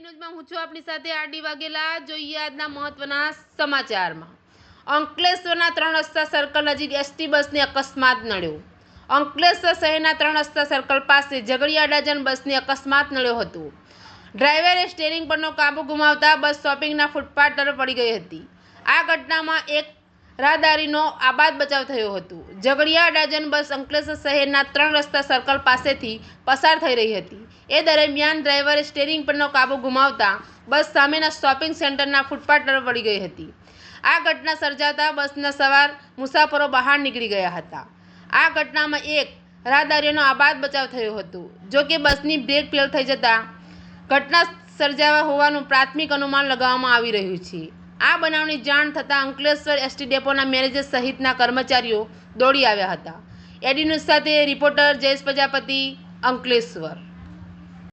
ન્યૂઝમાં હું છું આપની સાથે આરડી વાઘેલા। જોઈએ આજના મહત્વના સમાચારમાં। અંકલેશ્વરના 3 રસ્તા સર્કલ નજીક એસટી બસને અકસ્માત નડ્યો। અંકલેશ્વર શહેરના 3 રસ્તા સર્કલ પાસે ઝઘડિયા ડઝન બસને અકસ્માત નડ્યો હતો। ડ્રાઈવરે સ્ટીયરિંગ પરનો કાબુ ગુમાવતા બસ શોપિંગના ફૂટપાથ તરફ વળી ગઈ હતી। આ ઘટનામાં એક રાહદારીનો આબાદ બચાવ થયો હતો। ઝઘડિયા ડઝન બસ અંકલેશ્વર શહેરના 3 રસ્તા સર્કલ પાસેથી પસાર થઈ રહી હતી। એ દરમિયાન ડ્રાઈવરે સ્ટીયરિંગ પરનો કાબુ ગુમાવતા બસ સામેના શોપિંગ સેન્ટરના ફૂટપાથ તરફ વળી ગઈ હતી। આ ઘટના સર્જાતા બસના સવાર મુસાફરો બહાર નીકળી ગયા હતા। આ ઘટનામાં એક રાહદારીનો આબાદ બચાવ થયો હતો। જો કે બસની બ્રેક ફેલ થઈ જતા ઘટના સર્જાવા હોવાનું પ્રાથમિક અનુમાન લગાવવામાં આવી રહ્યું છે। આ બનાવની જાણ થતાં અંકલેશ્વર એસટી ડેપોના મેનેજર સહિતના કર્મચારીઓ દોડી આવ્યા હતા। એડી ન્યૂઝ સાથે રિપોર્ટર જયેશ પ્રજાપતિ, અંકલેશ્વર।